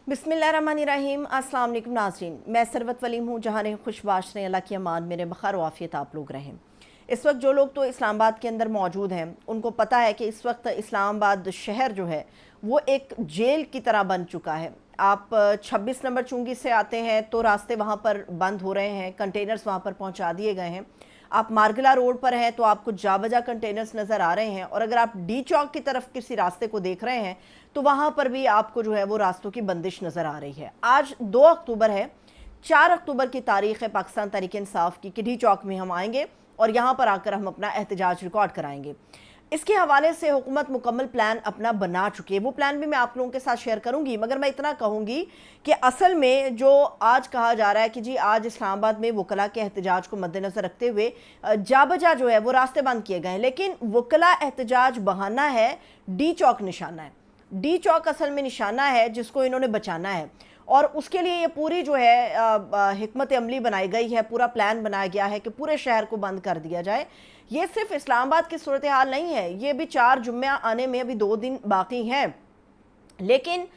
बिस्मिल्लाहिर्रहमानिर्रहीम। अस्सलाम वालेकुम नाज़रीन, मैं सरवत वलीम हूँ। जहाँ रहें खुशबाश रहें, अल्लाह की अमान मेरे बखैर वाफ़ियत आप लोग रहें। इस वक्त जो लोग तो इस्लामाबाद के अंदर मौजूद हैं उनको पता है कि इस वक्त इस्लामाबाद शहर जो है वो एक जेल की तरह बन चुका है। आप 26 नंबर चुंगी से आते हैं तो रास्ते वहाँ पर बंद हो रहे हैं, कंटेनर्स वहाँ पर पहुँचा दिए गए हैं। आप मार्गला रोड पर हैं तो आपको जा बजा कंटेनर्स नज़र आ रहे हैं, और अगर आप डी चौक की तरफ किसी रास्ते को देख रहे हैं तो वहाँ पर भी आपको जो है वो रास्तों की बंदिश नज़र आ रही है। आज 2 अक्टूबर है, 4 अक्टूबर की तारीख है पाकिस्तान तहरीक इंसाफ की कि डी चौक में हम आएंगे और यहाँ पर आकर हम अपना एहतजाज रिकॉर्ड कराएंगे। इसके हवाले से हुकूमत मुकम्मल प्लान अपना बना चुकी है, वो प्लान भी मैं आप लोगों के साथ शेयर करूंगी। मगर मैं इतना कहूंगी कि असल में जो आज कहा जा रहा है कि जी आज इस्लामाबाद में वकला के एहतजाज को मद्देनज़र रखते हुए जा बजा जो है वो रास्ते बंद किए गए हैं, लेकिन वकला एहतजाज बहाना है, डी चौक निशाना है। डी चौक असल में निशाना है जिसको इन्होंने बचाना है, और उसके लिए ये पूरी जो है हिकमत अमली बनाई गई है, पूरा प्लान बनाया गया है कि पूरे शहर को बंद कर दिया जाए। ये सिर्फ इस्लामाबाद की सूरत हाल नहीं है, ये भी 4 जुम्मे आने में अभी 2 दिन बाकी हैं। लेकिन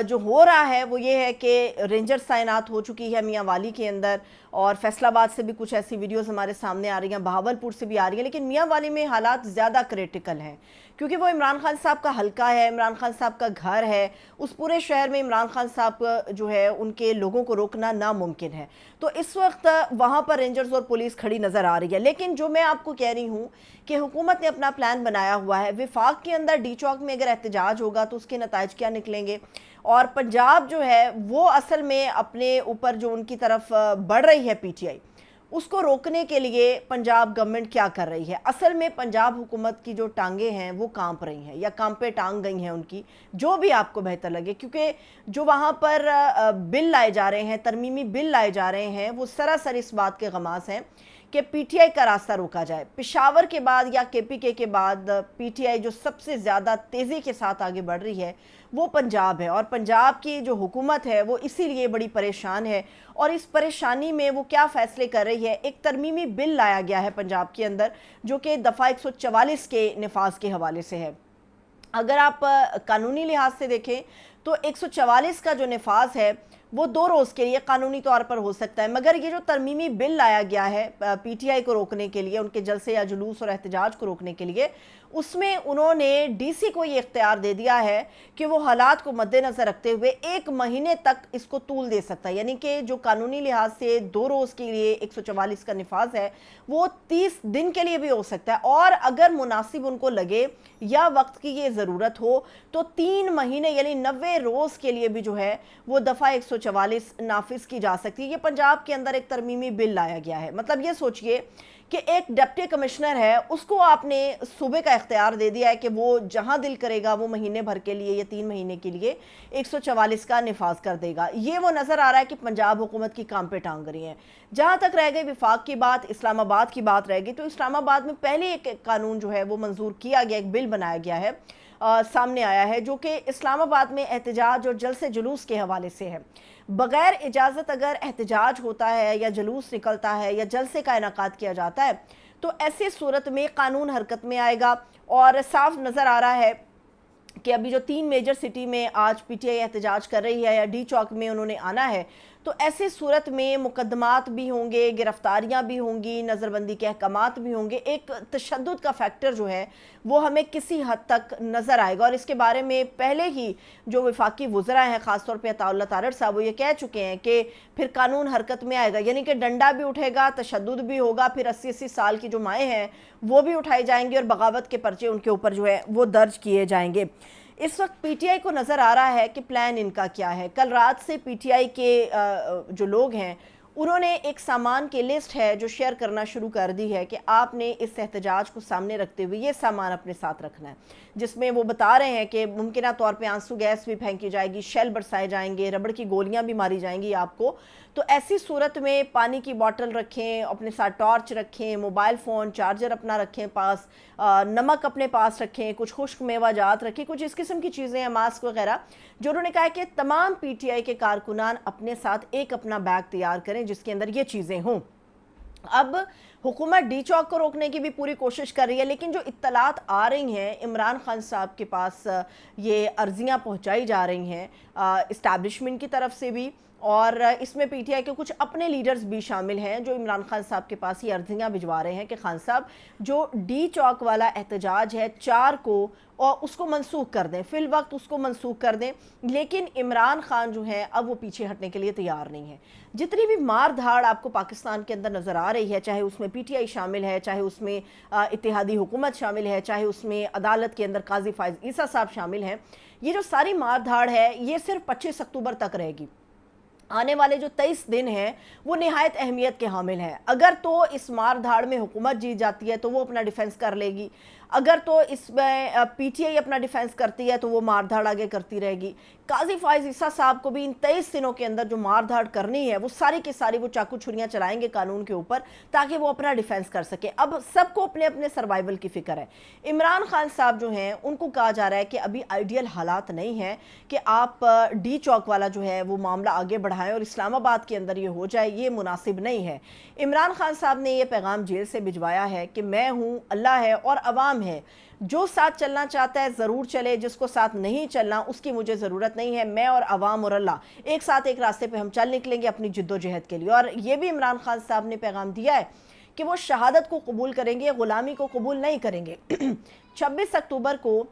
जो हो रहा है वो ये है कि रेंजर्स तैनात हो चुकी है मियाँ वाली के अंदर, और फैसलाबाद से भी कुछ ऐसी वीडियोस हमारे सामने आ रही हैं, बहावलपुर से भी आ रही हैं। लेकिन मियाँ वाली में हालात ज़्यादा क्रिटिकल हैं क्योंकि वो इमरान खान साहब का हलका है, इमरान खान साहब का घर है। उस पूरे शहर में इमरान खान साहब जो है उनके लोगों को रोकना नामुमकिन है। तो इस वक्त वहाँ पर रेंजर्स और पुलिस खड़ी नज़र आ रही है। लेकिन जो मैं आपको कह रही हूँ कि हुकूमत ने अपना प्लान बनाया हुआ है। विफाक के अंदर डी चौक में अगर एहतजाज होगा तो उसके नताइज क्या निकलेंगे, और पंजाब जो है वो असल में अपने ऊपर जो उनकी तरफ बढ़ रही है पीटीआई, उसको रोकने के लिए पंजाब गवर्नमेंट क्या कर रही है। असल में पंजाब हुकूमत की जो टांगे हैं वो कांप रही हैं, या कांपे टांग गई हैं उनकी, जो भी आपको बेहतर लगे। क्योंकि जो वहाँ पर बिल लाए जा रहे हैं, तरमीमी बिल लाए जा रहे हैं, वो सरासर इस बात के गमास हैं कि पीटीआई का रास्ता रोका जाए। पेशावर के बाद या केपीके के बाद पीटीआई जो सबसे ज़्यादा तेज़ी के साथ आगे बढ़ रही है वो पंजाब है, और पंजाब की जो हुकूमत है वो इसीलिए बड़ी परेशान है। और इस परेशानी में वो क्या फ़ैसले कर रही है, एक तरमीमी बिल लाया गया है पंजाब के अंदर जो कि दफ़ा 144 के नफाज के हवाले से है। अगर आप कानूनी लिहाज से देखें तो 144 का जो नफाज है वो 2 रोज़ के लिए कानूनी तौर पर हो सकता है, मगर ये जो तरमीमी बिल लाया गया है पीटीआई को रोकने के लिए, उनके जलसे या जुलूस और एहतजाज को रोकने के लिए, उसमें उन्होंने डीसी को ये इख्तियार दे दिया है कि वो हालात को मद्देनज़र रखते हुए 1 महीने तक इसको तूल दे सकता है। यानी कि जो कानूनी लिहाज से 2 रोज़ के लिए 144 का नफाज है वो 30 दिन के लिए भी हो सकता है, और अगर मुनासिब उनको लगे या वक्त की ये ज़रूरत हो तो 3 महीने यानी 90 रोज़ के लिए भी जो है वो दफ़ा 144 नाफिज की जा सकती है। ये पंजाब के अंदर एक तरमीमी बिल लाया गया है। मतलब ये सोचिए कि एक डिप्टी कमिश्नर है, उसको आपने सूबे का इख्तियार दे दिया है कि वो जहां दिल करेगा वो महीने भर के लिए या 3 महीने के लिए 144 का निफाज कर देगा। ये वो नज़र आ रहा है कि पंजाब हुकूमत की काम पे टांग रही है। जहां तक रह गई विफाक की बात, इस्लामाबाद की बात रह गई, तो इस्लामाबाद में पहले एक कानून जो है वो मंजूर किया गया, एक बिल बनाया गया है, सामने आया है, जो कि इस्लामाबाद में एहतजाज और जलसे जुलूस के हवाले से है। बग़ैर इजाज़त अगर एहतजाज होता है या जुलूस निकलता है या जलसे का इनेकाद किया जाता है तो ऐसी सूरत में कानून हरकत में आएगा। और साफ नज़र आ रहा है कि अभी जो 3 मेजर सिटी में आज पीटीआई एहतजाज कर रही है या डी चौक में उन्होंने आना है, तो ऐसी सूरत में मुकदमात भी होंगे, गिरफ्तारियां भी होंगी, नज़रबंदी के अहकामात भी होंगे। एक तशद्दुद का फैक्टर जो है वो हमें किसी हद तक नज़र आएगा, और इसके बारे में पहले ही जो वफाकी वज़रा हैं, ख़ासतौर पर अताउल्लाह तारड़ साहब, वो ये कह चुके हैं कि फिर कानून हरकत में आएगा। यानी कि डंडा भी उठेगा, तशद्दुद भी होगा, फिर 80-80 साल की जो माएँ हैं वो भी उठाई जाएंगी और बगावत के पर्चे उनके ऊपर जो है वो दर्ज किए जाएंगे। इस वक्त पीटीआई को नज़र आ रहा है कि प्लान इनका क्या है। कल रात से पीटीआई के जो लोग हैं उन्होंने एक सामान की लिस्ट है जो शेयर करना शुरू कर दी है कि आपने इस एहतजाज को सामने रखते हुए ये सामान अपने साथ रखना है, जिसमें वो बता रहे हैं कि मुमकिन तौर पे आंसू गैस भी फेंकी जाएगी, शेल बरसाए जाएंगे, रबड़ की गोलियां भी मारी जाएंगी आपको। तो ऐसी सूरत में पानी की बोतल रखें, अपने साथ टॉर्च रखें, मोबाइल फ़ोन चार्जर अपना रखें पास, नमक अपने पास रखें, कुछ खुश्क मेवाजात रखें, कुछ इस किस्म की चीज़ें हैं, मास्क वगैरह, जो उन्होंने कहा है कि तमाम पीटीआई के कारकुनान अपने साथ एक अपना बैग तैयार करें जिसके अंदर ये चीज़ें हों। अब हुकूमत डी चौक को रोकने की भी पूरी कोशिश कर रही है, लेकिन जो इत्तलात आ रही हैं इमरान खान साहब के पास, ये अर्जियां पहुंचाई जा रही हैं इस्टेब्लिशमेंट की तरफ से भी, और इसमें पीटीआई के कुछ अपने लीडर्स भी शामिल हैं जो इमरान खान साहब के पास ये अर्जियां भिजवा रहे हैं कि खान साहब जो डी चौक वाला एहतजाज है 4 को, और उसको मनसूख कर दें, फिल वक्त उसको मनसूख कर दें। लेकिन इमरान खान जो है अब वो पीछे हटने के लिए तैयार नहीं है। जितनी भी मार धाड़ आपको पाकिस्तान के अंदर नज़र आ रही है, चाहे उसमें पीटीआई शामिल है, चाहे उसमें इत्तेहादी हुकूमत शामिल है, चाहे उसमें अदालत के अंदर काजी फाइज ईसा साहब शामिल हैं, ये जो सारी मार धाड़ है ये सिर्फ 25 अक्टूबर तक रहेगी। आने वाले जो 23 दिन हैं वो निहायत अहमियत के हामिल हैं। अगर तो इस मार धाड़ में हुकूमत जीत जाती है तो वो अपना डिफेंस कर लेगी, अगर तो इसमें पीटीआई अपना डिफेंस करती है तो वो मार धाड़ आगे करती रहेगी। काजी फाइज ईसा साहब को भी इन 23 दिनों के अंदर जो मार धाड़ करनी है वो सारी की सारी वो चाकू छुरियां चलाएंगे कानून के ऊपर, ताकि वो अपना डिफेंस कर सके। अब सबको अपने अपने सर्वाइवल की फिक्र है। इमरान खान साहब जो हैं उनको कहा जा रहा है कि अभी आइडियल हालात नहीं है कि आप डी चौक वाला जो है वो मामला आगे बढ़ाएं और इस्लामाबाद के अंदर ये हो जाए, ये मुनासिब नहीं है। इमरान खान साहब ने ये पैगाम जेल से भिजवाया है कि मैं हूँ, अल्लाह है और अवाम है, जो साथ चलना चाहता है ज़रूर चले, जिसको साथ नहीं चलना उसकी मुझे ज़रूरत नहीं है। मैं और अवाम और अल्लाह एक साथ एक रास्ते पे हम चल निकलेंगे अपनी जिद्दोजहद के लिए। और ये भी इमरान खान साहब ने पैगाम दिया है कि वो शहादत को कबूल करेंगे, ग़ुलामी को कबूल नहीं करेंगे। 26 अक्टूबर को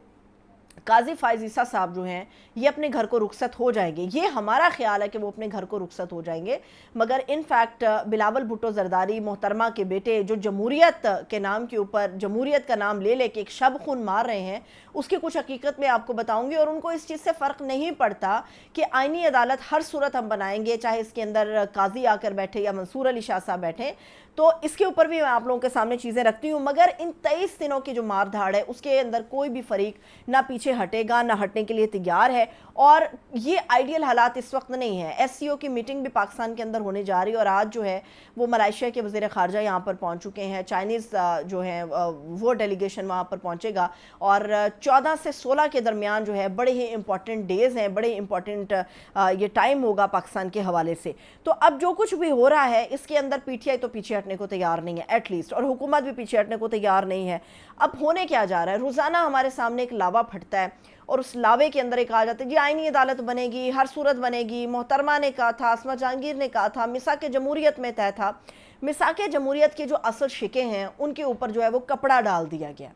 काजी फाइज ईसा साहब जो हैं ये अपने घर को रुखसत हो जाएंगे। ये हमारा ख्याल है कि वो अपने घर को रुखसत हो जाएंगे, मगर इन फैक्ट बिलावल भुट्टो जरदारी मोहतरमा के बेटे जो जमहूरियत के नाम के ऊपर जमहूरियत का नाम ले लेके एक शब खून मार रहे हैं, उसकी कुछ हकीकत में आपको बताऊंगी। और उनको इस चीज़ से फ़र्क नहीं पड़ता कि आइनी अदालत हर सूरत हम बनाएंगे, चाहे इसके अंदर काजी आकर बैठे या मंसूर अली शाह साहब बैठे, तो इसके ऊपर भी मैं आप लोगों के सामने चीज़ें रखती हूँ। मगर इन 23 दिनों की जो मार धाड़ है उसके अंदर कोई भी फरीक ना पीछे हटेगा ना हटने के लिए तैयार है, और ये आइडियल हालात इस वक्त नहीं है। एससीओ की मीटिंग भी पाकिस्तान के अंदर होने जा रही है और आज जो है वो मलेशिया के वज़ीर ख़ारजा यहाँ पर पहुँच चुके हैं, चाइनीज़ जो है वो डेलीगेशन वहाँ पर पहुँचेगा, और 14 से 16 के दरमियान जो है बड़े ही इंपॉर्टेंट डेज़ हैं, बड़े इंपॉर्टेंट ये टाइम होगा पाकिस्तान के हवाले से। तो अब जो कुछ भी हो रहा है इसके अंदर पीटीआई तो पीछे हटने को तैयार नहीं है एटलीस्ट, और हुकूमत भी पीछे हटने को तैयार नहीं है। अब होने क्या जा रहा है, रोज़ाना हमारे सामने एक लावा फटता है और उस लावे के अंदर एक आ जाता है जी आईनी अदालत बनेगी, हर सूरत बनेगी, मोहतरमा ने कहा था, आसमा जहांगीर ने कहा था, मिसाक जमहूरियत में तय था। मिसाक जमहूरियत के जो असल शिके हैं उनके ऊपर जो है वो कपड़ा डाल दिया गया।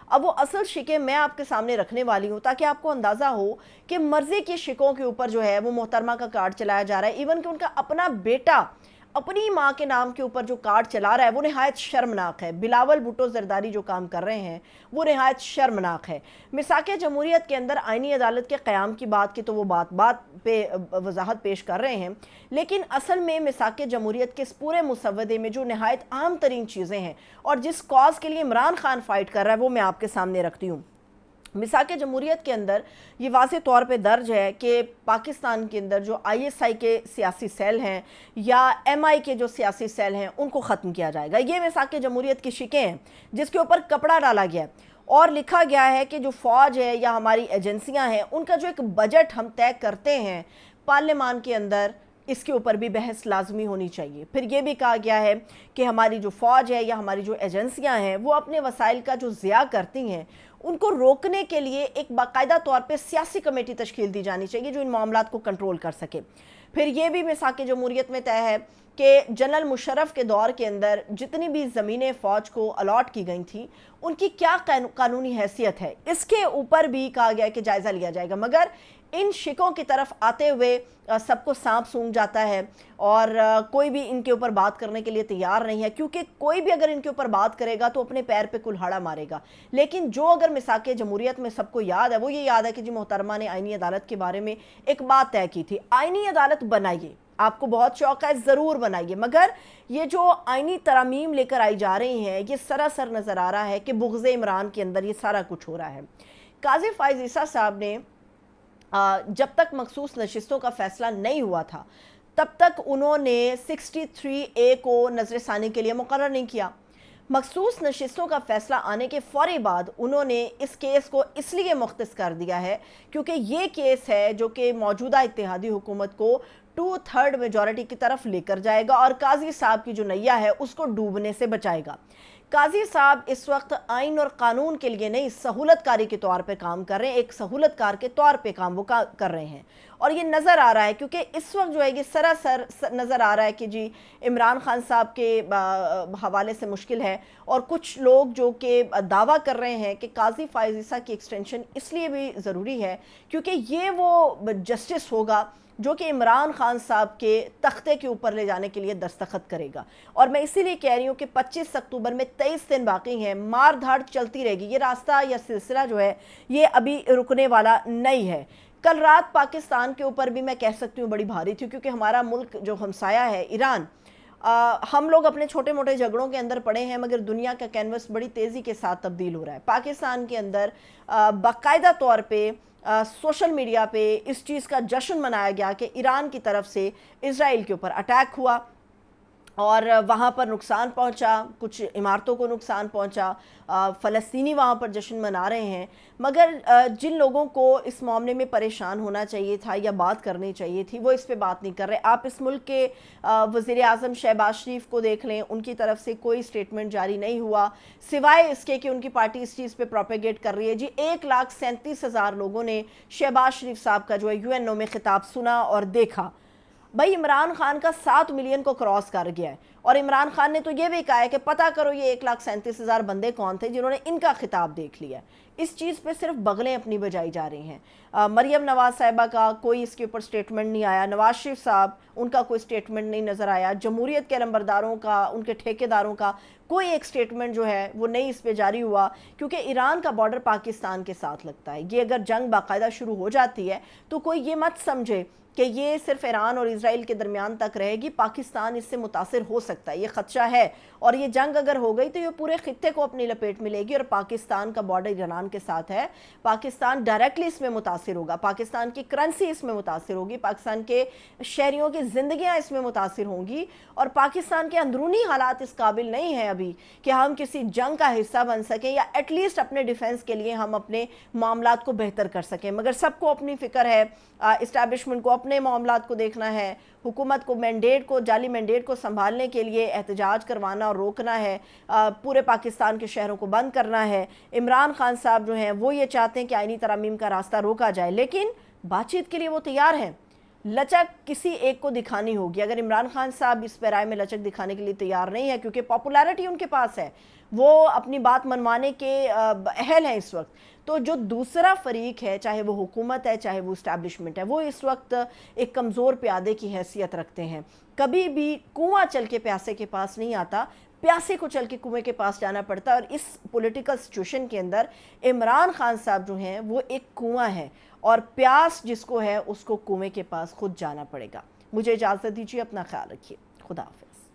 अब वो असल शिके मैं आपके सामने रखने वाली हूँ ताकि आपको अंदाज़ा हो कि मर्ज़ी के शिकों के ऊपर जो है वो मोहतरमा का कार्ड चलाया जा रहा है। इवन कि उनका अपना बेटा अपनी माँ के नाम के ऊपर जो कार्ड चला रहा है वो नहायत शर्मनाक है। बिलावल भुट्टो जरदारी जो काम कर रहे हैं वो नहायत शर्मनाक है। मिसाक जमहूरियत के अंदर आईनी अदालत के क़याम की बात की तो वो बात पे वजाहत पेश कर रहे हैं, लेकिन असल में मिसाक जमहूरियत के इस पूरे मुसव्वदे में जो नहायत आम तरीन चीज़ें हैं और जिस कॉज के लिए इमरान खान फाइट कर रहा है वो मैं आपके सामने रखती हूँ। मिसाक जमहूरियत के अंदर ये वाज़े तौर पे दर्ज है कि पाकिस्तान के अंदर जो आईएसआई के सियासी सेल हैं या एमआई के जो सियासी सेल हैं उनको ख़त्म किया जाएगा। ये मिसाक जमहूरियत की शिकें हैं जिसके ऊपर कपड़ा डाला गया है और लिखा गया है कि जो फ़ौज है या हमारी एजेंसियां हैं उनका जो एक बजट हम तय करते हैं पार्लियामान के अंदर, इसके ऊपर भी बहस लाजमी होनी चाहिए। फिर ये भी कहा गया है कि हमारी जो फ़ौज है या हमारी जो एजेंसियां हैं वो अपने वसाइल का जो ज़िया करती हैं उनको रोकने के लिए एक बाकायदा तौर पे सियासी कमेटी तश्कील दी जानी चाहिए जो इन मामलात को कंट्रोल कर सके। फिर ये भी मिसाक जमहूरियत में तय है कि जनरल मुशर्रफ के दौर के अंदर जितनी भी ज़मीनें फ़ौज को अलॉट की गई थी उनकी क्या कानूनी हैसियत है, इसके ऊपर भी कहा गया है कि जायज़ा लिया जाएगा। मगर इन शिकों की तरफ आते हुए सबको सांप सूंघ जाता है और कोई भी इनके ऊपर बात करने के लिए तैयार नहीं है, क्योंकि कोई भी अगर इनके ऊपर बात करेगा तो अपने पैर पे कुल्हाड़ा मारेगा। लेकिन जो अगर मिसाक जमहूरियत में सबको याद है वो ये याद है कि जी मोहतरमा ने आईनी अदालत के बारे में एक बात तय की थी, आईनी अदालत बनाइए, आपको बहुत शौक है ज़रूर बनाइए, मगर ये जो आईनी तरामीम लेकर आई जा रही हैं ये सरासर नज़र आ रहा है कि बुग़्ज़ इमरान के अंदर ये सारा कुछ हो रहा है। काजी फाइज ईसा साहब ने जब तक मखसूस नशिस्तों का फ़ैसला नहीं हुआ था तब तक उन्होंने 63A को नज़र सानी के लिए मुकर्रर नहीं किया, मखसूस नशिस्तों का फैसला आने के फौरी बाद उन्होंने इस केस को इसलिए मुख्तस कर दिया है क्योंकि ये केस है जो कि मौजूदा इत्तेहादी हुकूमत को 2/3 मेजॉरिटी की तरफ लेकर जाएगा और काजी साहब की जो नैया है उसको डूबने से बचाएगा। काजी साहब इस वक्त आइन और कानून के लिए नहीं, सहूलतकारी के तौर पे काम कर रहे हैं, एक सहूलतकार के तौर पे काम वो कर रहे हैं। और ये नज़र आ रहा है क्योंकि इस वक्त जो है ये सरासर नज़र आ रहा है कि जी इमरान खान साहब के हवाले से मुश्किल है, और कुछ लोग जो कि दावा कर रहे हैं कि काजी फ़ाइज़ ईसा की एक्सटेंशन इसलिए भी ज़रूरी है क्योंकि ये वो जस्टिस होगा जो कि इमरान खान साहब के तख्ते के ऊपर ले जाने के लिए दस्तखत करेगा। और मैं इसीलिए कह रही हूँ कि 25 अक्टूबर में 23 दिन बाकी हैं, मार धाड़ चलती रहेगी, ये रास्ता या सिलसिला जो है ये अभी रुकने वाला नहीं है। कल रात पाकिस्तान के ऊपर भी मैं कह सकती हूँ बड़ी भारी थी क्योंकि हमारा मुल्क जो हमसाया है ईरान, हम लोग अपने छोटे मोटे झगड़ों के अंदर पड़े हैं मगर दुनिया का कैनवस बड़ी तेज़ी के साथ तब्दील हो रहा है। पाकिस्तान के अंदर बाकायदा तौर पे सोशल मीडिया पे इस चीज़ का जश्न मनाया गया कि ईरान की तरफ से इज़राइल के ऊपर अटैक हुआ और वहाँ पर नुकसान पहुँचा, कुछ इमारतों को नुकसान पहुँचा, फ़लस्तीनी वहाँ पर जश्न मना रहे हैं। मगर जिन लोगों को इस मामले में परेशान होना चाहिए था या बात करनी चाहिए थी वो इस पे बात नहीं कर रहे। आप इस मुल्क के वज़ीर आज़म शहबाज शरीफ को देख लें, उनकी तरफ से कोई स्टेटमेंट जारी नहीं हुआ सिवाय इसके कि उनकी पार्टी इस चीज़ पे प्रोपेगेट कर रही है। जी 1,37,000 लोगों ने शहबाज शरीफ साहब का जो है UNO में खिताब सुना और देखा। भाई इमरान खान का 7 मिलियन को क्रॉस कर गया है और इमरान खान ने तो ये भी कहा है कि पता करो ये 1,37,000 बंदे कौन थे जिन्होंने इनका खिताब देख लिया। इस चीज़ पे सिर्फ बगलें अपनी बजाई जा रही हैं। मरियम नवाज़ साहिबा का कोई इसके ऊपर स्टेटमेंट नहीं आया, नवाज शरीफ साहब उनका कोई स्टेटमेंट नहीं नज़र आया, जमहूरियत के नंबरदारों का, उनके ठेकेदारों का कोई एक स्टेटमेंट जो है वो नहीं इस पे जारी हुआ क्योंकि ईरान का बॉर्डर पाकिस्तान के साथ लगता है। ये अगर जंग बाकायदा शुरू हो जाती है तो कोई ये मत समझे कि ये सिर्फ ईरान और इज़राइल के दरमियान तक रहेगी, पाकिस्तान इससे मुतासिर हो सकता है, ये ख़दशा है। और ये जंग अगर हो गई तो ये पूरे खित्ते को अपनी लपेट में लेगी और पाकिस्तान का बॉर्डर ईरान के साथ है, पाकिस्तान डायरेक्टली इसमें मुतासिर होगा, पाकिस्तान की करेंसी इसमें मुतासिर होगी, पाकिस्तान के शहरियों की ज़िंदगियाँ इसमें मुतासिर होंगी। और पाकिस्तान के अंदरूनी हालात इस काबिल नहीं हैं अभी कि हम किसी जंग का हिस्सा बन सकें या एटलीस्ट अपने डिफेंस के लिए हम अपने मामलात को बेहतर कर सकें। मगर सबको अपनी फ़िक्र है, इस्टेब्लिशमेंट को अपने मामलात को देखना है, हुकूमत को मैंडेट को, जाली मैंडेट को संभालने के लिए एहतजाज करवाना और रोकना है, पूरे पाकिस्तान के शहरों को बंद करना है। इमरान खान साहब जो हैं वो ये चाहते हैं कि आईनी तरामीम का रास्ता रोका जाए, लेकिन बातचीत के लिए वो तैयार हैं। लचक किसी एक को दिखानी होगी। अगर इमरान खान साहब इस पैराए में लचक दिखाने के लिए तैयार नहीं है क्योंकि पॉपुलैरिटी उनके पास है, वो अपनी बात मनवाने के अहल हैं इस वक्त, तो जो दूसरा फरीक है, चाहे वो हुकूमत है चाहे वो इस्टेब्लिशमेंट है, वो इस वक्त एक कमज़ोर प्यादे की हैसियत रखते हैं। कभी भी कुआं चल के प्यासे के पास नहीं आता, प्यासे को चल के कुएं के पास जाना पड़ता है। और इस पॉलिटिकल सिचुएशन के अंदर इमरान खान साहब जो हैं वो एक कुआं है और प्यास जिसको है उसको कुएं के पास खुद जाना पड़ेगा। मुझे इजाज़त दीजिए, अपना ख्याल रखिए, खुदा हाफिज़।